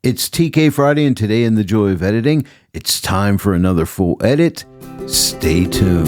It's TK Friday, and today in the joy of editing, it's time for another full edit. Stay tuned.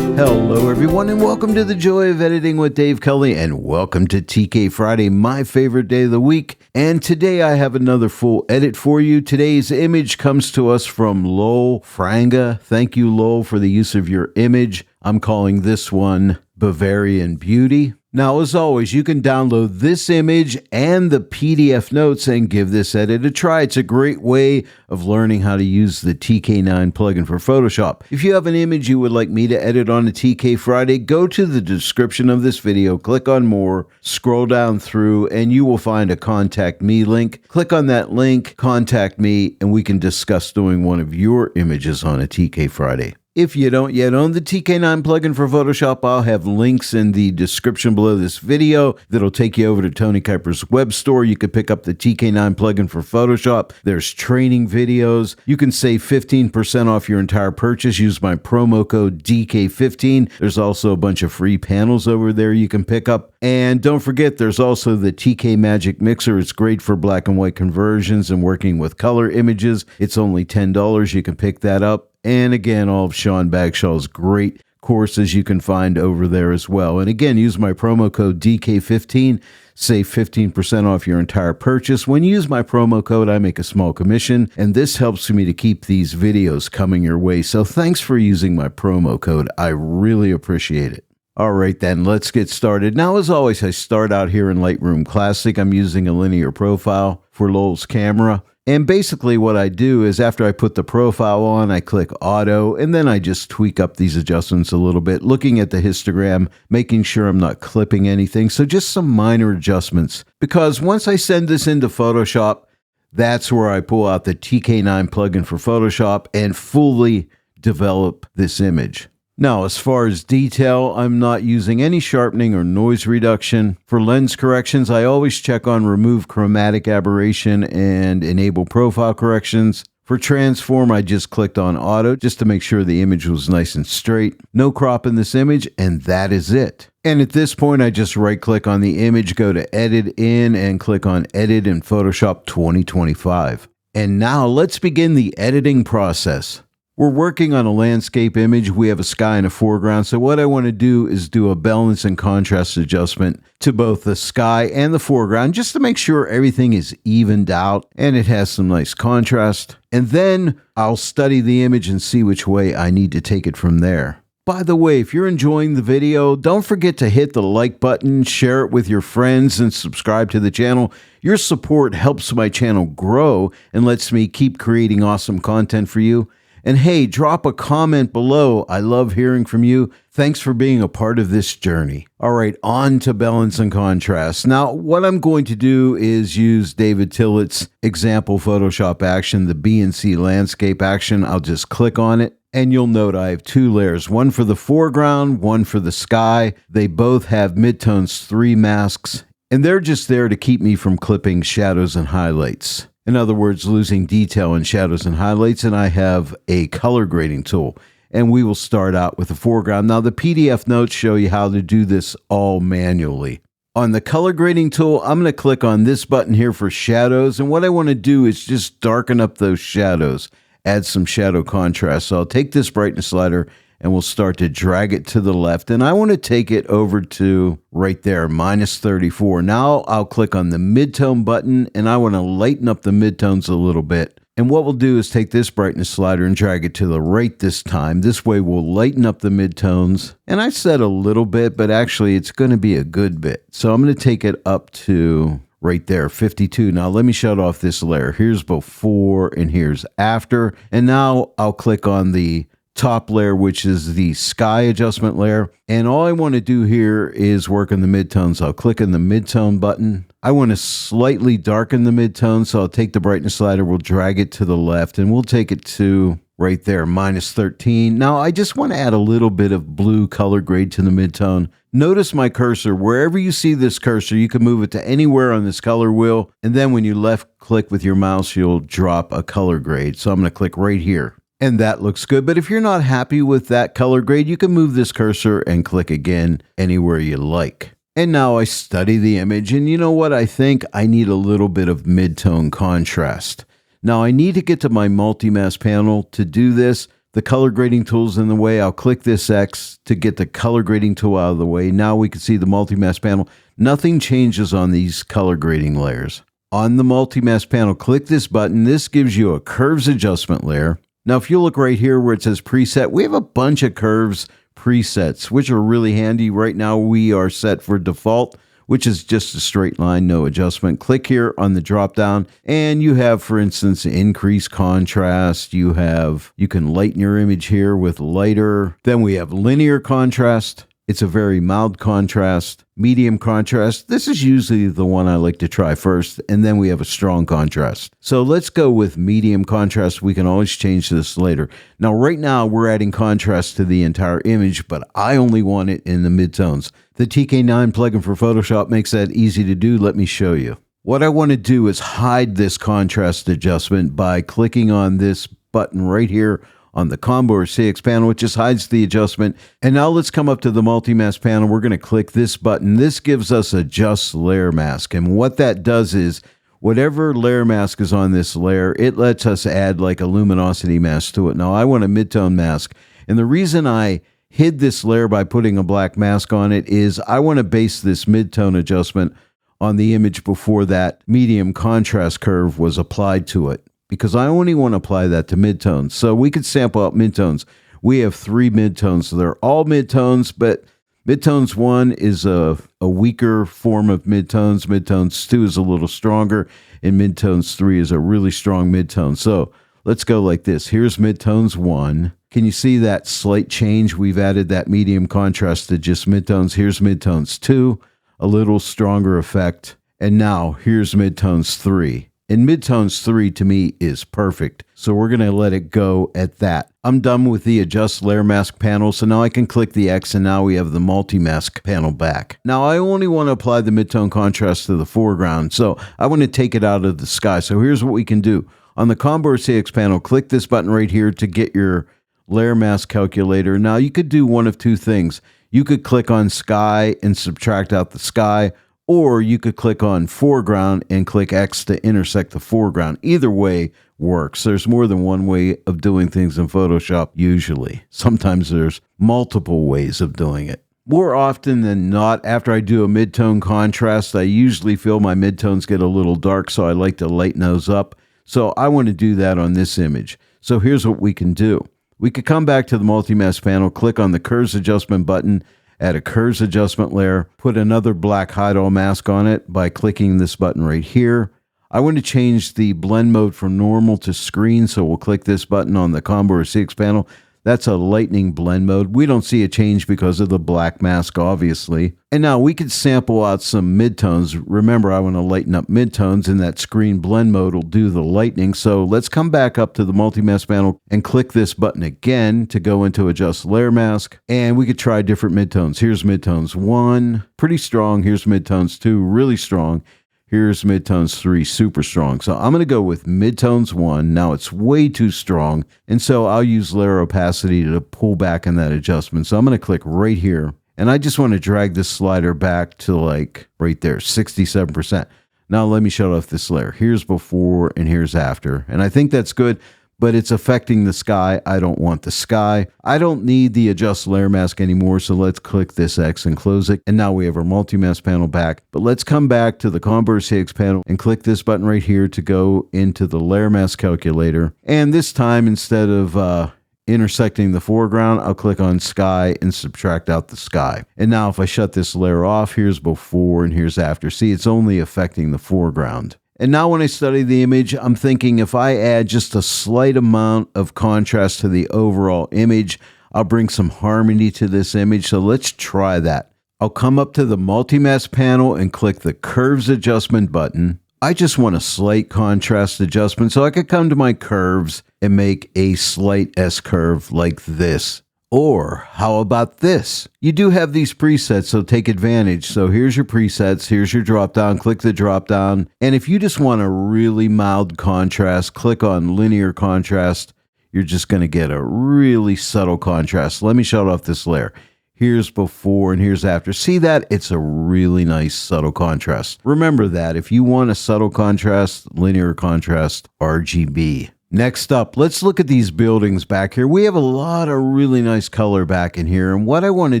Hello everyone, and welcome to the joy of editing with Dave Kelly, and welcome to TK Friday, my favorite day of the week. And today I have another full edit for you. Today's image comes to us from Lowell, Franga. Thank you, Lowell, for the use of your image. I'm calling this one Bavarian Beauty. Now, as always, you can download this image and the PDF notes and give this edit a try. It's a great way of learning how to use the TK9 plugin for Photoshop. If you have an image you would like me to edit on a TK Friday, go to the description of this video, click on More, scroll down through, and you will find a Contact Me link. Click on that link, contact me, and we can discuss doing one of your images on a TK Friday. If you don't yet own the TK9 plugin for Photoshop, I'll have links in the description below this video that'll take you over to Tony Kuiper's web store. You can pick up the TK9 plugin for Photoshop. There's training videos. You can save 15% off your entire purchase. Use my promo code DK15. There's also a bunch of free panels over there you can pick up. And don't forget, there's also the TK Magic Mixer. It's great for black and white conversions and working with color images. It's only $10. You can pick that up. And again, all of Sean Bagshaw's great courses you can find over there as well. And again, use my promo code DK15, save 15% off your entire purchase. When you use my promo code, I make a small commission, and this helps me to keep these videos coming your way. So thanks for using my promo code. I really appreciate it. All right, then, let's get started. Now, as always, I start out here in Lightroom Classic. I'm using a linear profile for Lowell's camera. And basically what I do is after I put the profile on, I click auto, and then I just tweak up these adjustments a little bit, looking at the histogram, making sure I'm not clipping anything. So just some minor adjustments, because once I send this into Photoshop, that's where I pull out the TK9 plugin for Photoshop and fully develop this image. Now, as far as detail, I'm not using any sharpening or noise reduction. For lens corrections, I always check on remove chromatic aberration and enable profile corrections. For transform, I just clicked on auto just to make sure the image was nice and straight. No crop in this image, and that is it. And at this point, I just right-click on the image, go to Edit In, and click on Edit in Photoshop 2025. And now let's begin the editing process. We're working on a landscape image. We have a sky and a foreground. So what I want to do is do a balance and contrast adjustment to both the sky and the foreground just to make sure everything is evened out and it has some nice contrast. And then I'll study the image and see which way I need to take it from there. By the way, if you're enjoying the video, don't forget to hit the like button, share it with your friends, and subscribe to the channel. Your support helps my channel grow and lets me keep creating awesome content for you. And hey, drop a comment below. I love hearing from you. Thanks for being a part of this journey. All right, on to balance and contrast. Now, what I'm going to do is use David Tillett's example Photoshop action, the B and C landscape action. I'll just click on it. And you'll note I have two layers, one for the foreground, one for the sky. They both have Midtone's 3 masks, and they're just there to keep me from clipping shadows and highlights. In other words, losing detail in shadows and highlights, and I have a color grading tool. And we will start out with the foreground. Now, the PDF notes show you how to do this all manually. On the color grading tool, I'm going to click on this button here for shadows, and what I want to do is just darken up those shadows, add some shadow contrast. So I'll take this brightness slider and we'll start to drag it to the left. And I want to take it over to right there, -34. Now I'll click on the midtone button and I want to lighten up the midtones a little bit. And what we'll do is take this brightness slider and drag it to the right this time. This way we'll lighten up the midtones. And I said a little bit, but actually it's going to be a good bit. So I'm going to take it up to right there, 52. Now let me shut off this layer. Here's before and here's after. And now I'll click on the top layer, which is the sky adjustment layer. And all I want to do here is work on the midtones. I'll click on the midtone button. I want to slightly darken the midtone, so I'll take the brightness slider, we'll drag it to the left, and we'll take it to right there, -13. Now I just want to add a little bit of blue color grade to the midtone. Notice my cursor. Wherever you see this cursor, you can move it to anywhere on this color wheel. And then when you left click with your mouse, you'll drop a color grade. So I'm going to click right here. And that looks good. But if you're not happy with that color grade, you can move this cursor and click again anywhere you like. And now I study the image, and you know what? I think I need a little bit of mid-tone contrast. Now I need to get to my multi-mask panel to do this. The color grading tool's in the way. I'll click this X to get the color grading tool out of the way. Now we can see the multi-mask panel. Nothing changes on these color grading layers. On the multi-mask panel, click this button. This gives you a curves adjustment layer. Now, if you look right here where it says preset, we have a bunch of curves presets, which are really handy. Right now, we are set for default, which is just a straight line, no adjustment. Click here on the drop down, and you have, for instance, increased contrast. You can lighten your image here with lighter. Then we have linear contrast. It's a very mild contrast, medium contrast. This is usually the one I like to try first, and then we have a strong contrast. So let's go with medium contrast. We can always change this later. Now, right now, we're adding contrast to the entire image, but I only want it in the midtones. The TK9 plugin for Photoshop makes that easy to do. Let me show you. What I want to do is hide this contrast adjustment by clicking on this button right here on the combo or CX panel. It just hides the adjustment. And now let's come up to the multi-mask panel. We're going to click this button. This gives us adjust layer mask. And what that does is whatever layer mask is on this layer, it lets us add like a luminosity mask to it. Now I want a midtone mask. And the reason I hid this layer by putting a black mask on it is I want to base this midtone adjustment on the image before that medium contrast curve was applied to it, because I only want to apply that to midtones. So we could sample out midtones. We have 3 midtones. So they're all midtones, but midtones 1 is a weaker form of midtones. Midtones 2 is a little stronger, and midtones 3 is a really strong midtone. So let's go like this. Here's midtones 1. Can you see that slight change? We've added that medium contrast to just midtones. Here's midtones 2, a little stronger effect. And now here's midtones 3. And midtones 3 to me is perfect. So we're going to let it go at that. I'm done with the adjust layer mask panel. So now I can click the X, and now we have the multi-mask panel back. Now I only want to apply the midtone contrast to the foreground. So I want to take it out of the sky. So here's what we can do. On the combo or CX panel, click this button right here to get your layer mask calculator. Now you could do one of two things. You could click on sky and subtract out the sky, or you could click on foreground and click X to intersect the foreground. Either way works. There's more than one way of doing things in Photoshop usually. Sometimes there's multiple ways of doing it. More often than not, after I do a midtone contrast, I usually feel my midtones get a little dark, so I like to lighten those up. So I want to do that on this image. So here's what we can do. We could come back to the multi-mask panel, click on the curves adjustment button, add a curves adjustment layer, put another black hide all mask on it by clicking this button right here. I want to change the blend mode from normal to screen, so we'll click this button on the combo or 6 panel. That's a lightning blend mode. We don't see a change because of the black mask, obviously. And now we could sample out some midtones. Remember, I want to lighten up midtones, and that screen blend mode will do the lightening. So let's come back up to the multi-mask panel and click this button again to go into adjust layer mask. And we could try different midtones. Here's midtones 1, pretty strong. Here's midtones 2, really strong. Here's midtones 3, super strong. So I'm going to go with midtones 1. Now it's way too strong. And so I'll use layer opacity to pull back in that adjustment. So I'm going to click right here. And I just want to drag this slider back to like right there, 67%. Now let me shut off this layer. Here's before and here's after. And I think that's good, but it's affecting the sky. I don't want the sky. I don't need the adjust layer mask anymore. So let's click this X and close it. And now we have our multi-mask panel back. But let's come back to the combo 6 panel and click this button right here to go into the layer mask calculator. And this time, instead of intersecting the foreground, I'll click on sky and subtract out the sky. And now if I shut this layer off, here's before and here's after. See, it's only affecting the foreground. And now when I study the image, I'm thinking if I add just a slight amount of contrast to the overall image, I'll bring some harmony to this image. So let's try that. I'll come up to the multi-mask panel and click the curves adjustment button. I just want a slight contrast adjustment, so I could come to my curves and make a slight S curve like this. Or how about this? You do have these presets, so take advantage. So here's your presets, here's your drop down, click the drop down. And if you just want a really mild contrast, click on linear contrast. You're just going to get a really subtle contrast. Let me shut off this layer. Here's before and here's after. See that? It's a really nice subtle contrast. Remember that if you want a subtle contrast, linear contrast, RGB. Next up, let's look at these buildings back here. We have a lot of really nice color back in here. And what I want to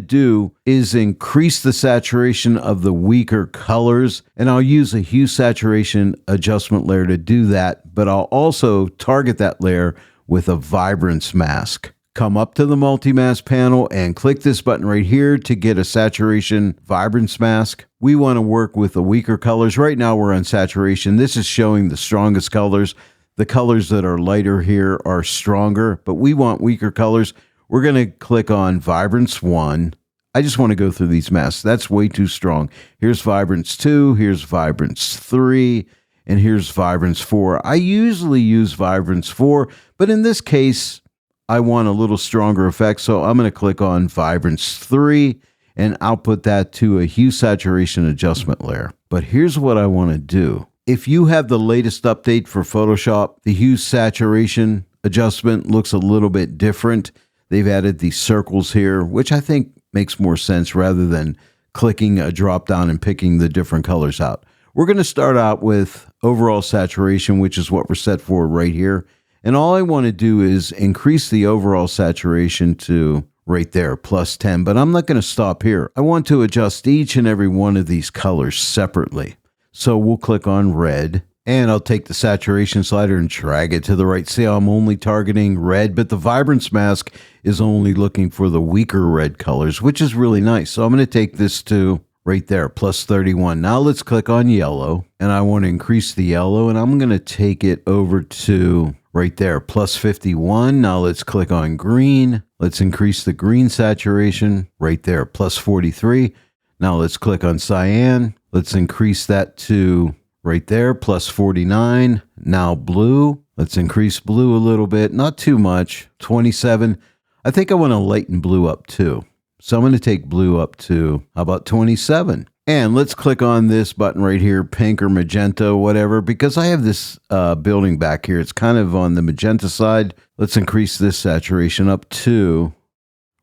do is increase the saturation of the weaker colors. And I'll use a hue saturation adjustment layer to do that. But I'll also target that layer with a vibrance mask. Come up to the multi-mask panel and click this button right here to get a saturation vibrance mask. We want to work with the weaker colors. Right now we're on saturation. This is showing the strongest colors. The colors that are lighter here are stronger, but we want weaker colors. We're going to click on Vibrance 1. I just want to go through these masks. That's way too strong. Here's Vibrance 2, here's Vibrance 3, and here's Vibrance 4. I usually use Vibrance 4, but in this case, I want a little stronger effect, so I'm going to click on Vibrance 3, and I'll put that to a hue saturation adjustment layer. But here's what I want to do. If you have the latest update for Photoshop, the hue saturation adjustment looks a little bit different. They've added these circles here, which I think makes more sense rather than clicking a drop down and picking the different colors out. We're going to start out with overall saturation, which is what we're set for right here. And all I want to do is increase the overall saturation to right there, plus 10. But I'm not going to stop here. I want to adjust each and every one of these colors separately. So we'll click on red, and I'll take the saturation slider and drag it to the right. See how I'm only targeting red, but the vibrance mask is only looking for the weaker red colors, which is really nice. So I'm going to take this to right there, plus 31. Now let's click on yellow, and I want to increase the yellow, and I'm going to take it over to right there, plus 51. Now let's click on green. Let's increase the green saturation right there, plus 43. Now let's click on cyan. Let's increase that to right there, plus 49. Now blue. Let's increase blue a little bit, not too much, 27. I think I want to lighten blue up too. So I'm going to take blue up to, how about 27? And let's click on this button right here, pink or magenta, whatever, because I have this building back here. It's kind of on the magenta side. Let's increase this saturation up to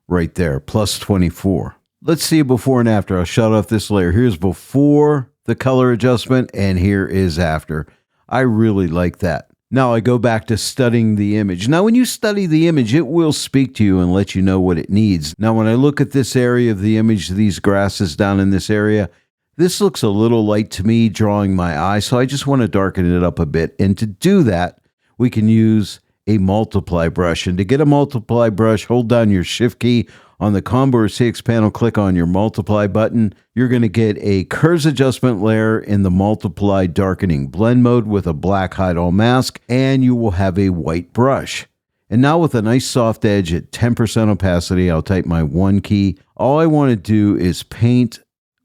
right there, plus 24. Let's see before and after. I'll shut off this layer. Here's before the color adjustment, and here is after. I really like that. Now I go back to studying the image. Now when you study the image, it will speak to you and let you know what it needs. Now when I look at this area of the image, these grasses down in this area, this looks a little light to me, drawing my eye, so I just want to darken it up a bit. And to do that, we can use a multiply brush. And to get a multiply brush, hold down your shift key on the combo or CX panel, click on your multiply button. You're going to get a curves adjustment layer in the multiply darkening blend mode with a black hide all mask, and you will have a white brush. And now with a nice soft edge at 10% opacity, I'll type my 1 key. All I want to do is paint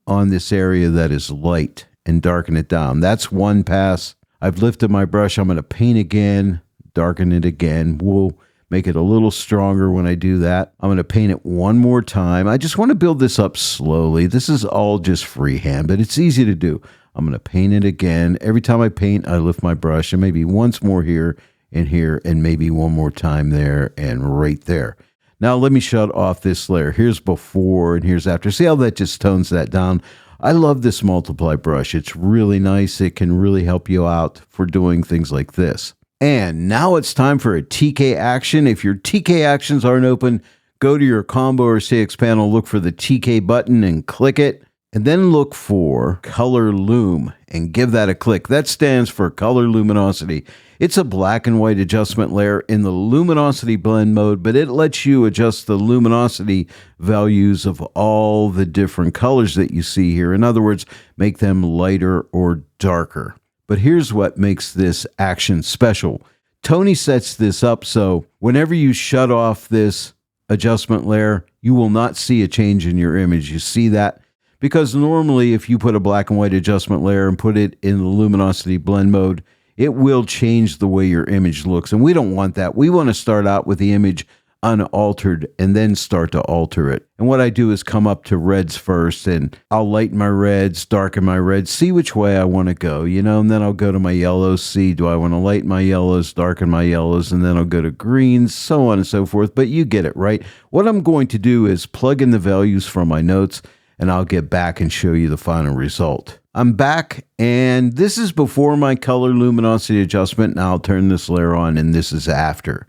on this area that is light and darken it down. That's one pass. I've lifted my brush. I'm going to paint again, darken it again. We'll make it a little stronger when I do that. I'm going to paint it one more time. I just want to build this up slowly. This is all just freehand, but it's easy to do. I'm going to paint it again. Every time I paint, I lift my brush, and maybe once more here, and maybe one more time there, and right there. Now let me shut off this layer. Here's before and here's after. See how that just tones that down? I love this multiply brush. It's really nice. It can really help you out for doing things like this. And now it's time for a TK action. If your TK actions aren't open, go to your combo or CX panel, look for the TK button and click it, and then look for Color Loom and give that a click. That stands for Color Luminosity. It's a black and white adjustment layer in the luminosity blend mode, but it lets you adjust the luminosity values of all the different colors that you see here. In other words, make them lighter or darker. But here's what makes this action special. Tony sets this up so whenever you shut off this adjustment layer, you will not see a change in your image. You see that? Because normally if you put a black and white adjustment layer and put it in the luminosity blend mode, it will change the way your image looks. And we don't want that. We want to start out with the image unaltered and then start to alter it. And what I do is come up to reds first, and I'll lighten my reds, darken my reds, see which way I want to go, and then I'll go to my yellows, see, do I want to lighten my yellows, darken my yellows, and then I'll go to greens, so on and so forth. But you get it, right? What I'm going to do is plug in the values from my notes, and I'll get back and show you the final result. I'm back, and this is before my color luminosity adjustment. Now I'll turn this layer on, and this is after.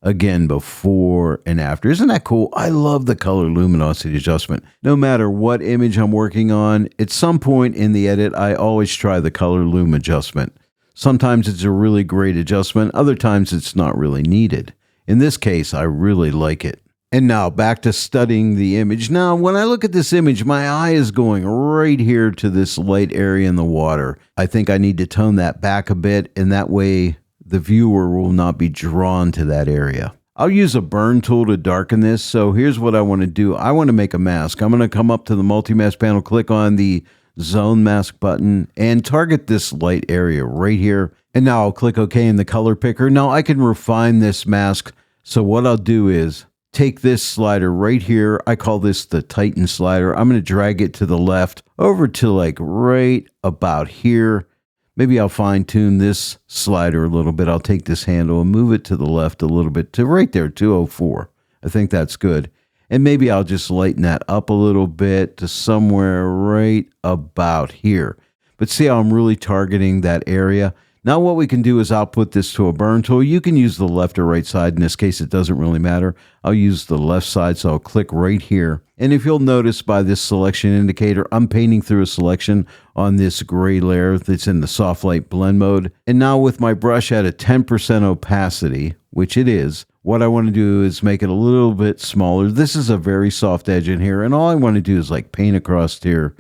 Again, before and after. Isn't that cool? I love the color luminosity adjustment. No matter what image I'm working on, at some point in the edit, I always try the color lum adjustment. Sometimes it's a really great adjustment. Other times it's not really needed. In this case, I really like it. And now back to studying the image. Now, when I look at this image, my eye is going right here to this light area in the water. I think I need to tone that back a bit, and that way the viewer will not be drawn to that area. I'll use a burn tool to darken this. So here's what I want to do. I want to make a mask. I'm going to come up to the multi-mask panel, click on the zone mask button, and target this light area right here. And now I'll click OK in the color picker. Now I can refine this mask. So what I'll do is take this slider right here. I call this the Tighten slider. I'm going to drag it to the left over to like right about here. Maybe I'll fine tune this slider a little bit. I'll take this handle and move it to the left a little bit to right there, 204. I think that's good. And maybe I'll just lighten that up a little bit to somewhere right about here. But see how I'm really targeting that area? Now what we can do is output this to a burn tool. You can use the left or right side. In this case, it doesn't really matter. I'll use the left side, so I'll click right here. And if you'll notice by this selection indicator, I'm painting through a selection on this gray layer that's in the soft light blend mode. And now with my brush at a 10% opacity, which it is, what I want to do is make it a little bit smaller. This is a very soft edge in here, and all I want to do is like paint across here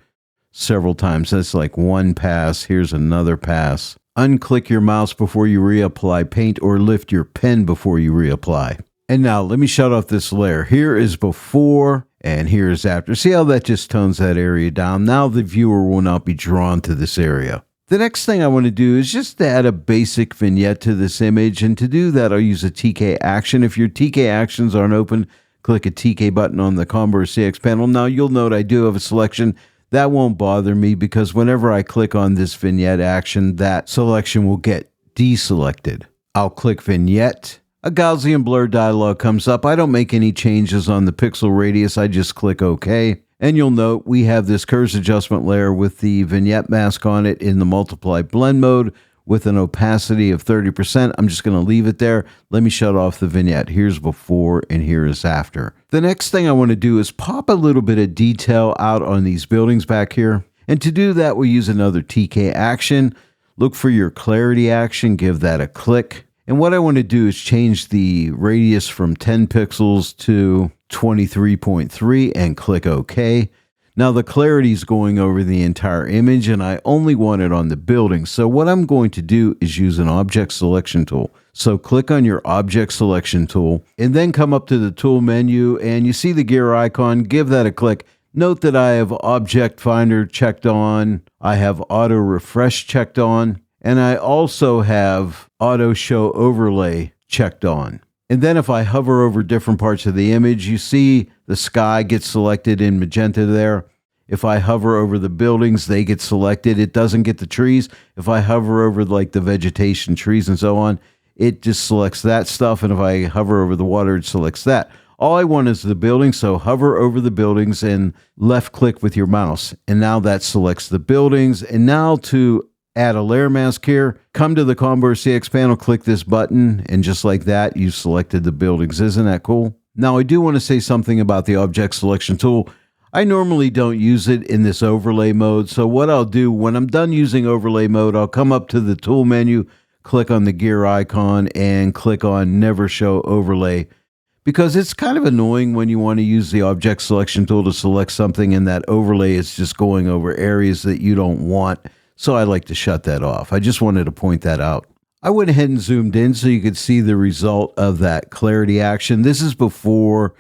several times. That's like one pass. Here's another pass. Unclick your mouse before you reapply paint, or lift your pen before you reapply. And now let me shut off this layer. Here is before and here is after. See how that just tones that area down? Now the viewer will not be drawn to this area. The next thing I want to do is just add a basic vignette to this image. And to do that, I'll use a TK action. If your TK actions aren't open, click a TK button on the Combo CX panel. Now you'll note I do have a selection. That won't bother me because whenever I click on this vignette action, that selection will get deselected. I'll click vignette. A Gaussian blur dialog comes up. I don't make any changes on the pixel radius. I just click OK. And you'll note we have this curves adjustment layer with the vignette mask on it in the multiply blend mode with an opacity of 30%. I'm just going to leave it there. Let me shut off the vignette. Here's before and here is after. The next thing I want to do is pop a little bit of detail out on these buildings back here. And to do that, we'll use another TK action. Look for your clarity action, give that a click. And what I want to do is change the radius from 10 pixels to 23.3 and click OK. Now the clarity is going over the entire image, and I only want it on the building. So what I'm going to do is use an object selection tool. So click on your object selection tool and then come up to the tool menu, and you see the gear icon, give that a click. Note that I have Object Finder checked on, I have Auto Refresh checked on, and I also have Auto Show Overlay checked on. And then if I hover over different parts of the image, you see the sky gets selected in magenta there. If I hover over the buildings, they get selected. It doesn't get the trees. If I hover over like the vegetation, trees and so on, it just selects that stuff. And if I hover over the water, it selects that. All I want is the building, so hover over the buildings and left click with your mouse. And now that selects the buildings. And now to add a layer mask here, come to the Combo CX panel, click this button, and just like that, you selected the buildings. Isn't that cool? Now, I do want to say something about the object selection tool. I normally don't use it in this overlay mode, so what I'll do, when I'm done using overlay mode, I'll come up to the tool menu, click on the gear icon, and click on Never Show Overlay, because it's kind of annoying when you want to use the object selection tool to select something, and that overlay is just going over areas that you don't want. So I like to shut that off. I just wanted to point that out. I went ahead and zoomed in so you could see the result of that clarity action. This is before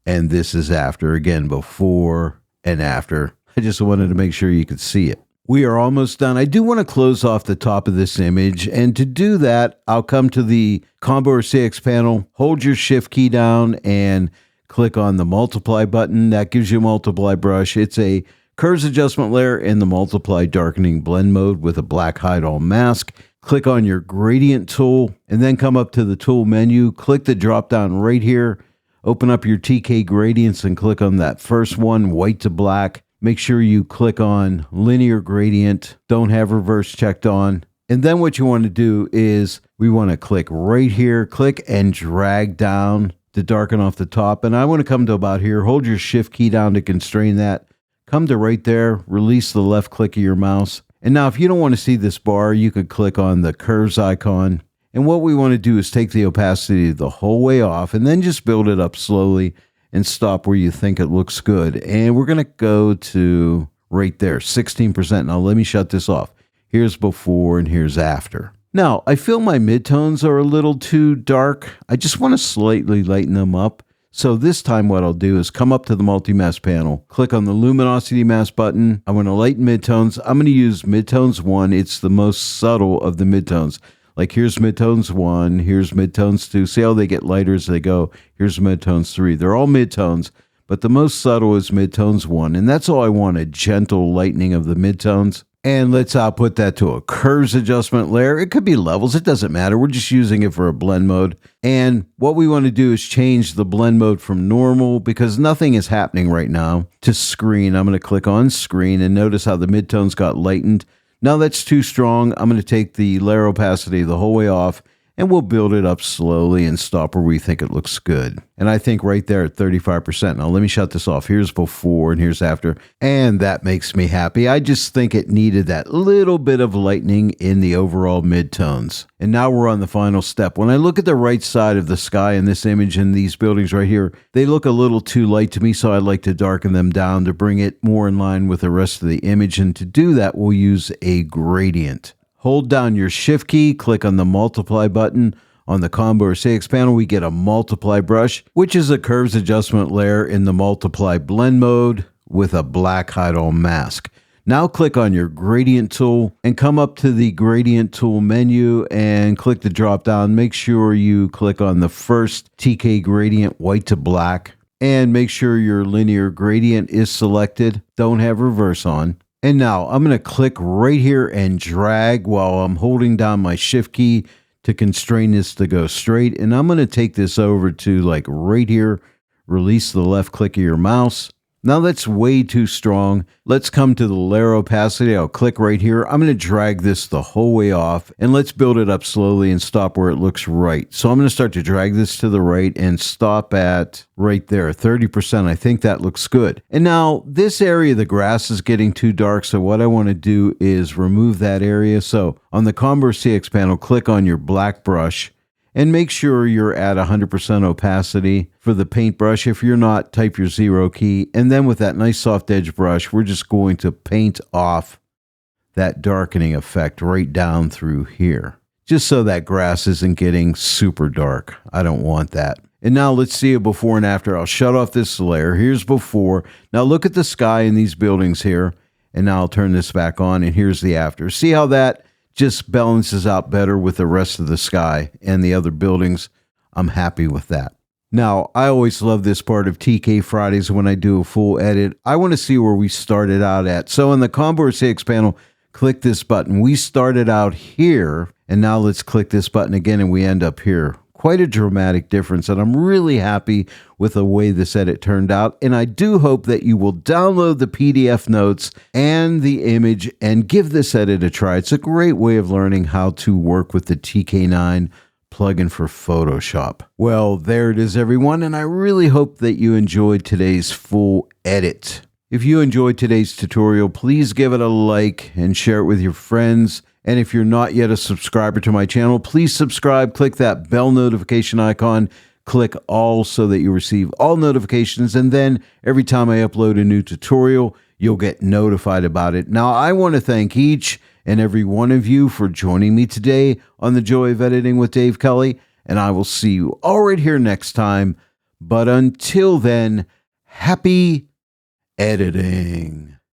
and this is after. Again, before and after. I just wanted to make sure you could see it. We are almost done. I do want to close off the top of this image, and to do that, I'll come to the Combo or CX panel, hold your Shift key down, and click on the Multiply button. That gives you a Multiply brush. It's a Curves Adjustment layer in the Multiply Darkening Blend mode with a black hide all mask. Click on your Gradient tool, and then come up to the Tool menu. Click the drop-down right here. Open up your TK Gradients and click on that first one, White to Black. Make sure you click on Linear Gradient. Don't have Reverse checked on. And then what you want to do is we want to click right here, click and drag down to darken off the top. And I want to come to about here. Hold your Shift key down to constrain that. Come to right there, release the left click of your mouse. And now if you don't want to see this bar, you could click on the curves icon. And what we want to do is take the opacity the whole way off and then just build it up slowly and stop where you think it looks good. And we're going to go to right there, 16%. Now let me shut this off. Here's before and here's after. Now, I feel my midtones are a little too dark. I just want to slightly lighten them up. So this time what I'll do is come up to the multi-mask panel, click on the Luminosity mask button. I'm going to lighten midtones. I'm going to use midtones 1. It's the most subtle of the midtones. Like here's midtones 1, here's midtones 2. See how they get lighter as they go? Here's midtones 3. They're all midtones, but the most subtle is midtones 1. And that's all I want, a gentle lightening of the midtones. And let's output that to a curves adjustment layer. It could be levels. It doesn't matter. We're just using it for a blend mode. And what we want to do is change the blend mode from normal because nothing is happening right now to screen. I'm going to click on screen and notice how the midtones got lightened. Now that's too strong. I'm going to take the layer opacity the whole way off and we'll build it up slowly and stop where we think it looks good. And I think right there at 35%. Now let me shut this off. Here's before and here's after. And that makes me happy. I just think it needed that little bit of lightening in the overall midtones. And now we're on the final step. When I look at the right side of the sky in this image and these buildings right here, they look a little too light to me, so I like to darken them down to bring it more in line with the rest of the image. And to do that, we'll use a gradient. Hold down your Shift key, click on the Multiply button. On the Combo or CX panel, we get a Multiply brush, which is a Curves Adjustment layer in the Multiply Blend mode with a black hide all mask. Now click on your Gradient tool and come up to the Gradient tool menu and click the drop down. Make sure you click on the first TK Gradient, White to Black, and make sure your Linear Gradient is selected. Don't have Reverse on. And now I'm going to click right here and drag while I'm holding down my Shift key to constrain this to go straight. And I'm going to take this over to like right here, release the left click of your mouse. Now that's way too strong. Let's come to the layer opacity. I'll click right here. I'm going to drag this the whole way off and let's build it up slowly and stop where it looks right. So I'm going to start to drag this to the right and stop at right there, 30%. I think that looks good. And now this area of the grass is getting too dark. So what I want to do is remove that area. So on the Combo CX panel, click on your black brush. And make sure you're at 100% opacity for the paintbrush. If you're not, type your 0 key. And then with that nice soft edge brush, we're just going to paint off that darkening effect right down through here. Just so that grass isn't getting super dark. I don't want that. And now let's see a before and after. I'll shut off this layer. Here's before. Now look at the sky in these buildings here. And now I'll turn this back on and here's the after. See how that just balances out better with the rest of the sky and the other buildings. I'm happy with that. Now, I always love this part of TK Fridays when I do a full edit. I want to see where we started out at. So in the Combo or CX panel, click this button. We started out here, and now let's click this button again, and we end up here. Quite a dramatic difference, and I'm really happy with the way this edit turned out. And I do hope that you will download the PDF notes and the image and give this edit a try. It's a great way of learning how to work with the TK9 plugin for Photoshop. Well, there it is, everyone, and I really hope that you enjoyed today's full edit. If you enjoyed today's tutorial, please give it a like and share it with your friends. And if you're not yet a subscriber to my channel, please subscribe, click that bell notification icon, click all so that you receive all notifications. And then every time I upload a new tutorial, you'll get notified about it. Now, I want to thank each and every one of you for joining me today on The Joy of Editing with Dave Kelly. And I will see you all right here next time. But until then, happy editing.